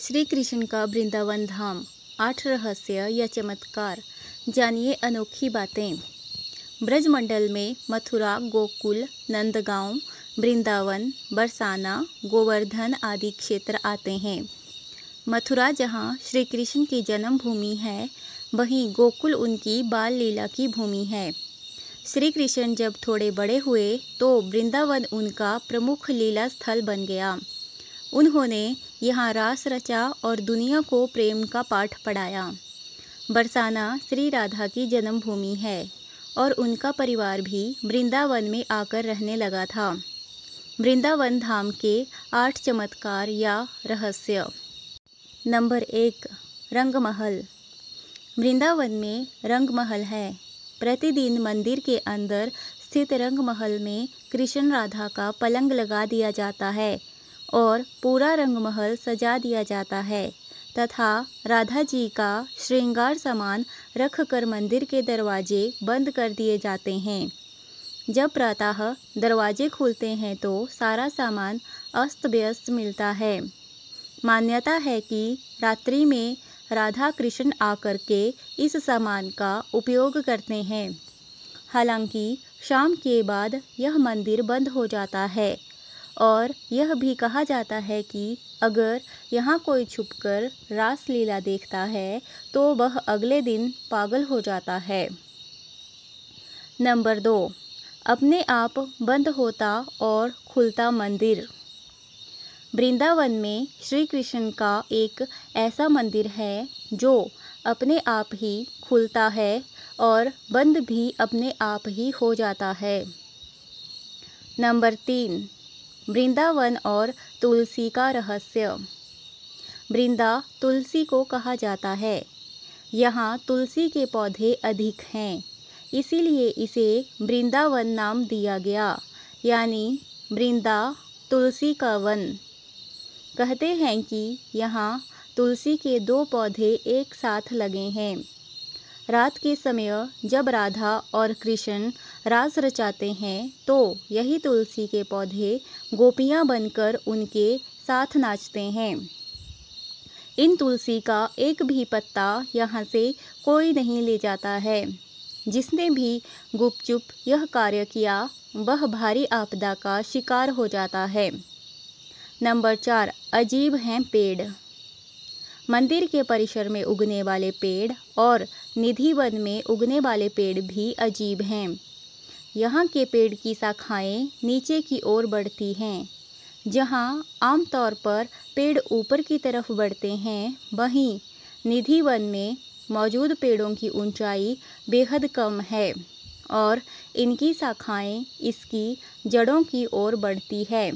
श्री कृष्ण का वृंदावन धाम 8 रहस्य या चमत्कार। जानिए अनोखी बातें। ब्रजमंडल में मथुरा, गोकुल, नंदगांव, वृंदावन, बरसाना, गोवर्धन आदि क्षेत्र आते हैं। मथुरा जहाँ श्री कृष्ण की जन्म भूमि है, वहीं गोकुल उनकी बाल लीला की भूमि है। श्री कृष्ण जब थोड़े बड़े हुए तो वृंदावन उनका प्रमुख लीला स्थल बन गया। उन्होंने यहाँ रास रचा और दुनिया को प्रेम का पाठ पढ़ाया। बरसाना श्री राधा की जन्मभूमि है और उनका परिवार भी वृंदावन में आकर रहने लगा था। वृंदावन धाम के 8 चमत्कार या रहस्य। नंबर 1, रंगमहल। वृंदावन में रंगमहल है। प्रतिदिन मंदिर के अंदर स्थित रंगमहल में कृष्ण राधा का पलंग लगा दिया जाता है और पूरा रंगमहल सजा दिया जाता है तथा राधा जी का श्रृंगार सामान रखकर मंदिर के दरवाजे बंद कर दिए जाते हैं। जब प्रातः दरवाजे खुलते हैं तो सारा सामान अस्त व्यस्त मिलता है। मान्यता है कि रात्रि में राधा कृष्ण आकर के इस सामान का उपयोग करते हैं। हालांकि शाम के बाद यह मंदिर बंद हो जाता है और यह भी कहा जाता है कि अगर यहाँ कोई छुपकर रास लीला देखता है तो वह अगले दिन पागल हो जाता है। नंबर 2, अपने आप बंद होता और खुलता मंदिर। वृंदावन में श्री कृष्ण का एक ऐसा मंदिर है जो अपने आप ही खुलता है और बंद भी अपने आप ही हो जाता है। नंबर 3, वृंदावन और तुलसी का रहस्य। वृंदा तुलसी को कहा जाता है। यहाँ तुलसी के पौधे अधिक हैं, इसीलिए इसे वृंदावन नाम दिया गया, यानी वृंदा तुलसी का वन। कहते हैं कि यहाँ तुलसी के 2 पौधे एक साथ लगे हैं। रात के समय जब राधा और कृष्ण रास रचाते हैं तो यही तुलसी के पौधे गोपियाँ बनकर उनके साथ नाचते हैं। इन तुलसी का एक भी पत्ता यहाँ से कोई नहीं ले जाता है। जिसने भी गुपचुप यह कार्य किया वह भारी आपदा का शिकार हो जाता है। नंबर 4, अजीब हैं पेड़। मंदिर के परिसर में उगने वाले पेड़ और निधि वन में उगने वाले पेड़ भी अजीब हैं। यहाँ के पेड़ की शाखाएं नीचे की ओर बढ़ती हैं। जहाँ आमतौर पर पेड़ ऊपर की तरफ बढ़ते हैं, वहीं निधि वन में मौजूद पेड़ों की ऊंचाई बेहद कम है और इनकी शाखाएं इसकी जड़ों की ओर बढ़ती है।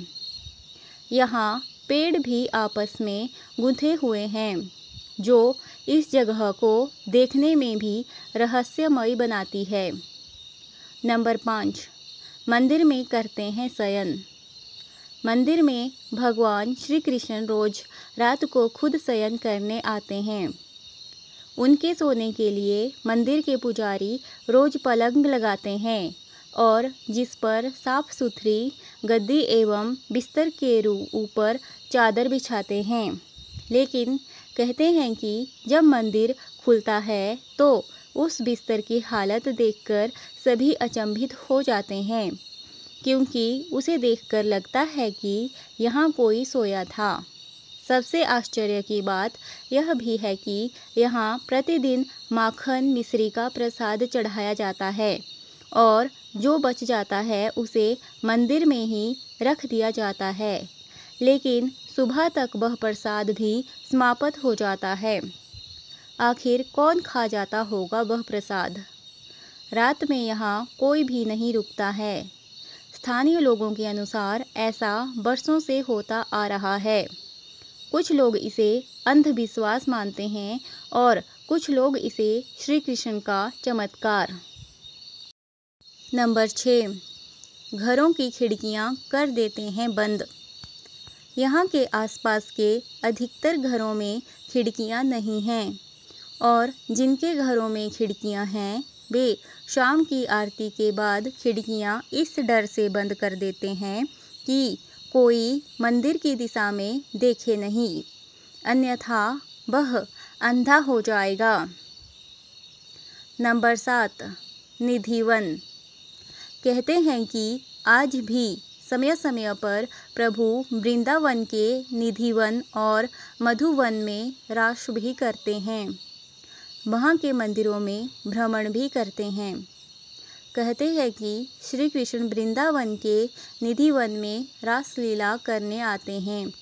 यहाँ पेड़ भी आपस में गुंथे हुए हैं, जो इस जगह को देखने में भी रहस्यमयी बनाती है। नंबर 5, मंदिर में करते हैं शयन। मंदिर में भगवान श्री कृष्ण रोज रात को खुद शयन करने आते हैं। उनके सोने के लिए मंदिर के पुजारी रोज पलंग लगाते हैं और जिस पर साफ सुथरी गद्दी एवं बिस्तर के ऊपर चादर बिछाते हैं। लेकिन कहते हैं कि जब मंदिर खुलता है तो उस बिस्तर की हालत देखकर सभी अचंभित हो जाते हैं, क्योंकि उसे देखकर लगता है कि यहाँ कोई सोया था। सबसे आश्चर्य की बात यह भी है कि यहाँ प्रतिदिन माखन मिश्री का प्रसाद चढ़ाया जाता है और जो बच जाता है उसे मंदिर में ही रख दिया जाता है। लेकिन सुबह तक वह प्रसाद भी समाप्त हो जाता है। आखिर कौन खा जाता होगा वह प्रसाद? रात में यहाँ कोई भी नहीं रुकता है। स्थानीय लोगों के अनुसार ऐसा वर्षों से होता आ रहा है। कुछ लोग इसे अंधविश्वास मानते हैं और कुछ लोग इसे श्री कृष्ण का चमत्कार। नंबर 6, घरों की खिड़कियां कर देते हैं बंद। यहाँ के आसपास के अधिकतर घरों में खिड़कियाँ नहीं हैं और जिनके घरों में खिड़कियाँ हैं वे शाम की आरती के बाद खिड़कियाँ इस डर से बंद कर देते हैं कि कोई मंदिर की दिशा में देखे नहीं। अन्यथा वह अंधा हो जाएगा। नंबर 7, निधिवन। कहते हैं कि आज भी समय समय पर प्रभु वृंदावन के निधिवन और मधुवन में रास भी करते हैं। वहाँ के मंदिरों में भ्रमण भी करते हैं। कहते हैं कि श्री कृष्ण वृंदावन के निधिवन में रासलीला करने आते हैं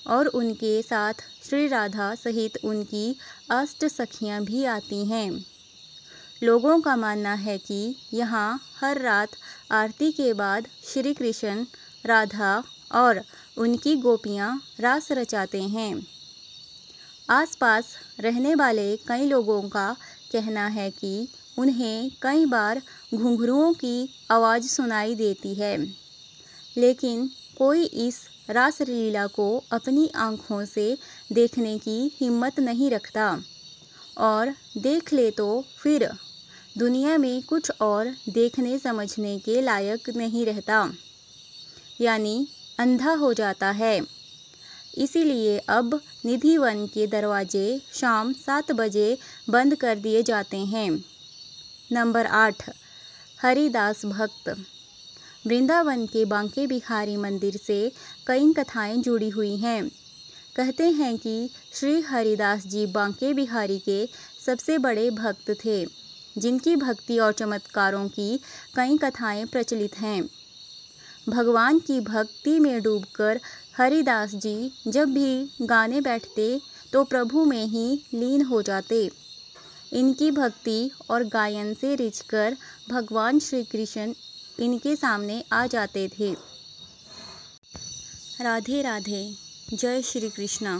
और उनके साथ श्री राधा सहित उनकी अष्ट सखियाँ भी आती हैं। लोगों का मानना है कि यहाँ हर रात आरती के बाद श्री कृष्ण, राधा और उनकी गोपियाँ रास रचाते हैं। आसपास रहने वाले कई लोगों का कहना है कि उन्हें कई बार घुंघरुओं की आवाज़ सुनाई देती है, लेकिन कोई इस रासलीला को अपनी आँखों से देखने की हिम्मत नहीं रखता, और देख ले तो फिर दुनिया में कुछ और देखने समझने के लायक नहीं रहता, यानी अंधा हो जाता है। इसीलिए अब निधिवन के दरवाजे शाम 7 बजे बंद कर दिए जाते हैं। नंबर 8, हरिदास भक्त। वृंदावन के बांके बिहारी मंदिर से कई कथाएं जुड़ी हुई हैं। कहते हैं कि श्री हरिदास जी बांके बिहारी के सबसे बड़े भक्त थे, जिनकी भक्ति और चमत्कारों की कई कथाएं प्रचलित हैं। भगवान की भक्ति में डूबकर हरिदास जी जब भी गाने बैठते तो प्रभु में ही लीन हो जाते। इनकी भक्ति और गायन से रिझकर भगवान श्री कृष्ण इनके सामने आ जाते थे। राधे राधे। जय श्री कृष्णा।